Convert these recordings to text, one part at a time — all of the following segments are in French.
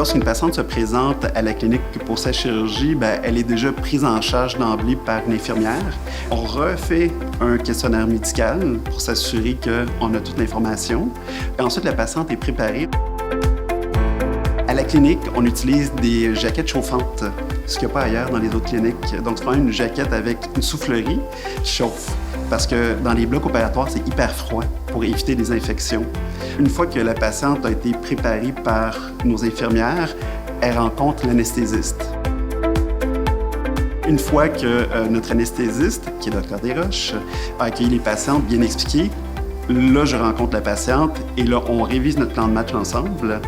Lorsqu'une patiente se présente à la clinique pour sa chirurgie, elle est déjà prise en charge d'emblée par une infirmière. On refait un questionnaire médical pour s'assurer qu'on a toute l'information. Ensuite, la patiente est préparée. À la clinique, on utilise des jaquettes chauffantes, ce qu'il n'y a pas ailleurs dans les autres cliniques. Donc, c'est vraiment une jaquette avec une soufflerie qui chauffe. Parce que dans les blocs opératoires, c'est hyper froid pour éviter des infections. Une fois que la patiente a été préparée par nos infirmières, elle rencontre l'anesthésiste. Une fois que notre anesthésiste, qui est Dr Desroches, a accueilli les patientes, bien expliqué, là, je rencontre la patiente et là, on révise notre plan de match ensemble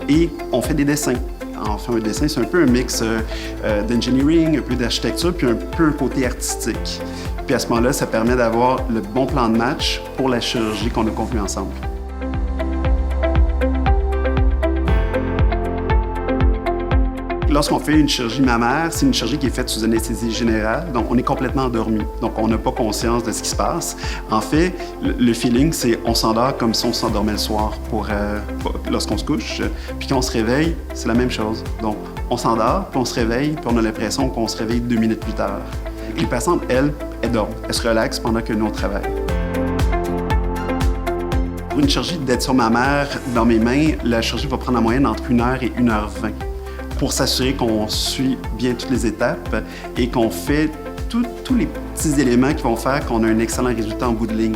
et on fait des dessins. On fait un dessin, c'est un peu un mix d'engineering, un peu d'architecture, puis un peu un côté artistique. Puis à ce moment-là, ça permet d'avoir le bon plan de match pour la chirurgie qu'on a convenue ensemble. Lorsqu'on fait une chirurgie mammaire, c'est une chirurgie qui est faite sous anesthésie générale, donc on est complètement endormi, donc on n'a pas conscience de ce qui se passe. En fait, le feeling, c'est on s'endort comme si on s'endormait le soir lorsqu'on se couche, puis quand on se réveille, c'est la même chose. Donc on s'endort, puis on se réveille, puis on a l'impression qu'on se réveille 2 minutes plus tard. Les patientes, elles dorment, elles se relaxent pendant que nous, on travaille. Pour une chirurgie d'addition mammaire, dans mes mains, la chirurgie va prendre en moyenne entre 1 heure et 1h20 pour s'assurer qu'on suit bien toutes les étapes et qu'on fait tous les petits éléments qui vont faire qu'on a un excellent résultat en bout de ligne.